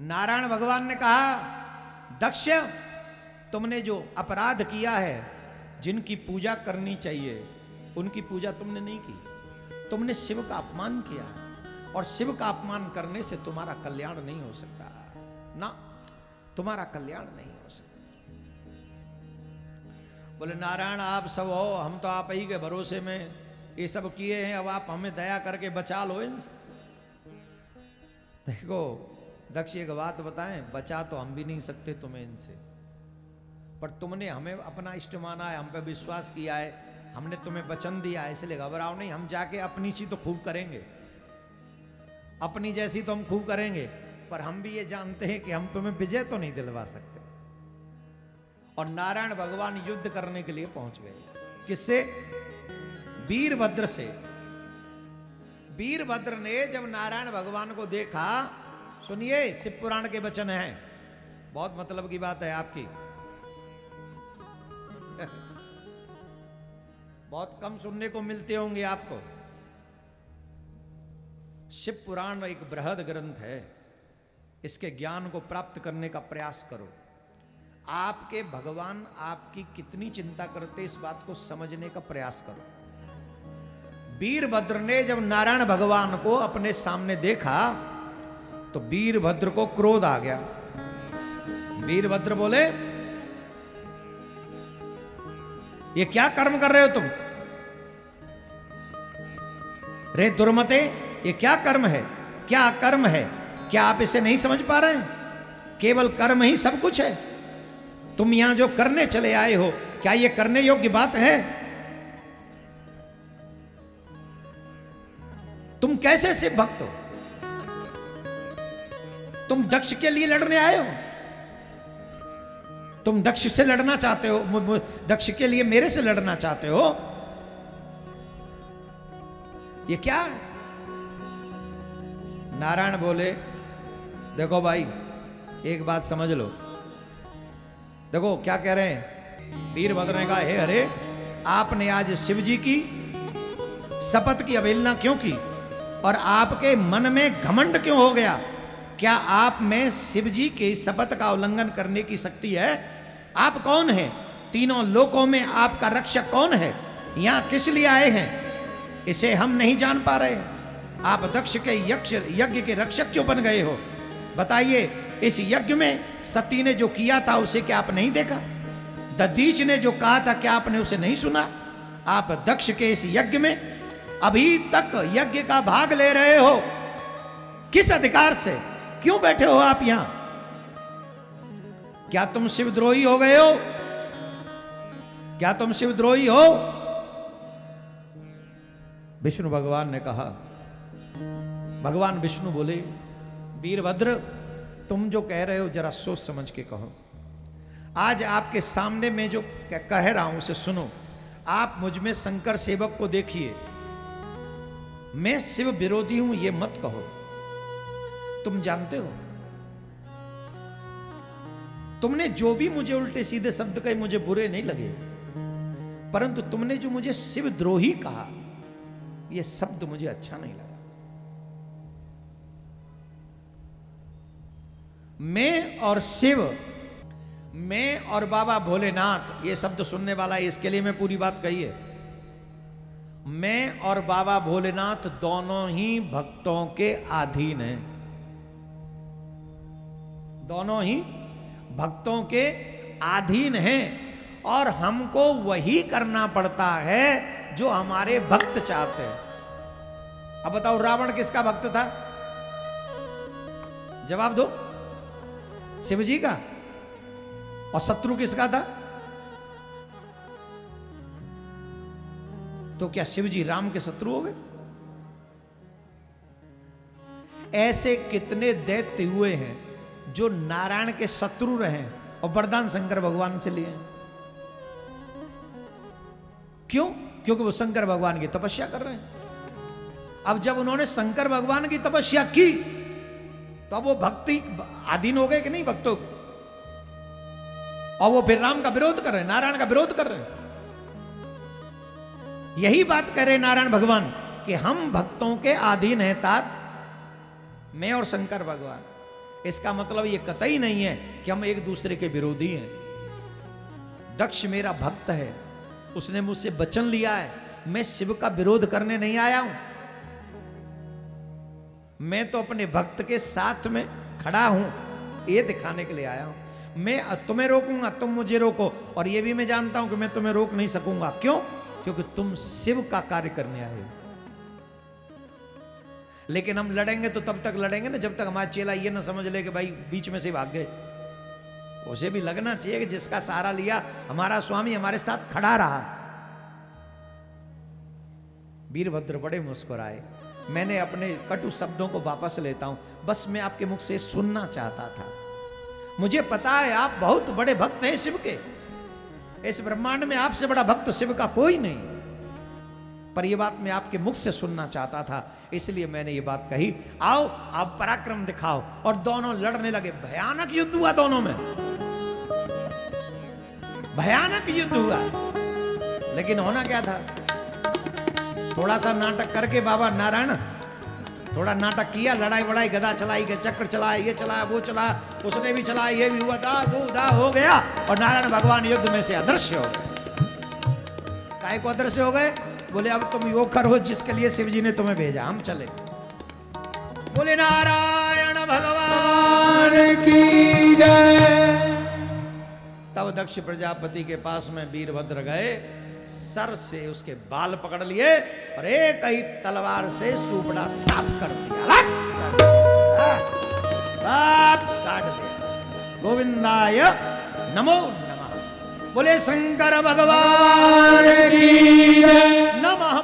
नारायण भगवान ने कहा, दक्ष तुमने जो अपराध किया है, जिनकी पूजा करनी चाहिए उनकी पूजा तुमने नहीं की, तुमने शिव का अपमान किया, और शिव का अपमान करने से तुम्हारा कल्याण नहीं हो सकता ना, तुम्हारा कल्याण नहीं हो सकता। बोले नारायण आप सब हो, हम तो आप ही के भरोसे में ये सब किए हैं, अब आप हमें दया करके बचा लो इनसे। देखो दक्ष एक बात बताएं, बचा तो हम भी नहीं सकते तुम्हें इनसे, पर तुमने हमें अपना इष्ट माना है, हम पे विश्वास किया है, हमने तुम्हें वचन दिया है, इसलिए घबराओ नहीं, हम जाके अपनी सी तो खूब करेंगे, अपनी जैसी तो हम खूब करेंगे, पर हम भी ये जानते हैं कि हम तुम्हें विजय तो नहीं दिलवा सकते। और नारायण भगवान युद्ध करने के लिए पहुंच गए। किससे? वीरभद्र से। वीरभद्र ने जब नारायण भगवान को देखा, सुनिए शिव पुराण के वचन हैं, बहुत मतलब की बात है आपकी, बहुत कम सुनने को मिलते होंगे आपको। शिव पुराण एक बृहद ग्रंथ है, इसके ज्ञान को प्राप्त करने का प्रयास करो। आपके भगवान आपकी कितनी चिंता करते इस बात को समझने का प्रयास करो। वीरभद्र ने जब नारायण भगवान को अपने सामने देखा तो वीरभद्र को क्रोध आ गया। वीरभद्र बोले, ये क्या कर्म कर रहे हो तुम? रे दुर्मते, ये क्या कर्म है? क्या कर्म है? क्या आप इसे नहीं समझ पा रहे हैं? केवल कर्म ही सब कुछ है। तुम यहां जो करने चले आए हो, क्या ये करने योग्य बात है? तुम कैसे शिव भक्त हो? तुम दक्ष के लिए लड़ने आए हो? तुम दक्ष से लड़ना चाहते हो? दक्ष के लिए मेरे से लड़ना चाहते हो? ये क्या है? नारायण बोले, देखो भाई एक बात समझ लो। देखो क्या कह रहे हैं। वीरभद्र ने कहा, हे अरे आपने आज शिव जी की शपथ की अवहेलना क्यों की, और आपके मन में घमंड क्यों हो गया? क्या आप में शिव जी के शपथ का उल्लंघन करने की शक्ति है? आप कौन हैं? तीनों लोकों में आपका रक्षक कौन है? यहां किस लिए आए हैं? इसे हम नहीं जान पा रहे। आप दक्ष के यज्ञ के रक्षक क्यों बन गए हो? बताइए, इस यज्ञ में सती ने जो किया था उसे क्या आप नहीं देखा? दधीच ने जो कहा था क्या आपने उसे नहीं सुना? आप दक्ष के इस यज्ञ में अभी तक यज्ञ का भाग ले रहे हो, किस अधिकार से? क्यों बैठे हो आप यहां? क्या तुम शिवद्रोही हो गए हो? क्या तुम शिवद्रोही हो? विष्णु भगवान ने कहा, भगवान विष्णु बोले, वीरभद्र तुम जो कह रहे हो जरा सोच समझ के कहो। आज आपके सामने मैं जो कह रहा हूं उसे सुनो। आप मुझ में शंकर सेवक को देखिए, मैं शिव विरोधी हूं ये मत कहो। तुम जानते हो, तुमने जो भी मुझे उल्टे सीधे शब्द कहे मुझे बुरे नहीं लगे, परंतु तुमने जो मुझे शिव द्रोही कहा ये शब्द मुझे अच्छा नहीं लगा। मैं और शिव, मैं और बाबा भोलेनाथ, ये शब्द सुनने वाला है, इसके लिए मैं पूरी बात कही है। मैं और बाबा भोलेनाथ दोनों ही भक्तों के अधीन हैं, दोनों ही भक्तों के अधीन हैं, और हमको वही करना पड़ता है जो हमारे भक्त चाहते हैं। अब बताओ, रावण किसका भक्त था? जवाब दो। शिव जी का। और शत्रु किसका था? तो क्या शिव जी राम के शत्रु हो गए? ऐसे कितने दैत्य हुए हैं जो नारायण के शत्रु रहे और वरदान शंकर भगवान से लिए। क्यों? क्योंकि वो शंकर भगवान की तपस्या कर रहे हैं। अब जब उन्होंने शंकर भगवान की तपस्या की तो अब वो भक्ति अधीन हो गए कि नहीं भक्तों? और वो फिर राम का विरोध कर रहे हैं, नारायण का विरोध कर रहे हैं। यही बात कह रहे नारायण भगवान कि हम भक्तों के अधीन हैं तात, मैं और शंकर भगवान। इसका मतलब ये कतई नहीं है कि हम एक दूसरे के विरोधी हैं। दक्ष मेरा भक्त है, उसने मुझसे वचन लिया है, मैं शिव का विरोध करने नहीं आया हूं। मैं तो अपने भक्त के साथ में खड़ा हूं, ये दिखाने के लिए आया हूं। मैं तुम्हें रोकूंगा, तुम मुझे रोको, और ये भी मैं जानता हूं कि मैं तुम्हें रोक नहीं सकूंगा। क्यों? क्योंकि तुम शिव का कार्य करने आए हो। लेकिन हम लड़ेंगे तो तब तक लड़ेंगे ना जब तक हमारा चेला ये ना समझ ले कि भाई बीच में से भाग गए। उसे भी लगना चाहिए कि जिसका सहारा लिया हमारा स्वामी हमारे साथ खड़ा रहा। वीरभद्र बड़े मुस्कुराए। मैंने अपने कटु शब्दों को वापस लेता हूं, बस मैं आपके मुख से सुनना चाहता था। मुझे पता है आप बहुत बड़े भक्त हैं शिव के, इस ब्रह्मांड में आपसे बड़ा भक्त शिव का कोई नहीं, पर यह बात मैं आपके मुख से सुनना चाहता था, इसलिए मैंने ये बात कही। आओ आप पराक्रम दिखाओ। और दोनों लड़ने लगे। भयानक युद्ध हुआ दोनों में, भयानक युद्ध हुआ। लेकिन होना क्या था, थोड़ा सा नाटक करके बाबा नारायण थोड़ा नाटक किया, लड़ाई वड़ाई, गदा चलाई, चक्र चलाए, ये चलाया वो चलाया, उसने भी चलाया, ये भी हुआ, दा दू दा हो गया, और नारायण भगवान युद्ध में से अदृश्य हो गए। काय को अदृश्य हो गए? बोले अब तुम वो करो जिसके लिए शिव जी ने तुम्हें भेजा, हम चले। बोले नारायण भगवान की जय। तब दक्ष प्रजापति के पास में वीरभद्र गए, सर से उसके बाल पकड़ लिए और एक ही तलवार से सुपड़ा साफ कर दिया, काट दिया। गोविंदाय नमो नमः। बोले शंकर भगवान की जय। नमः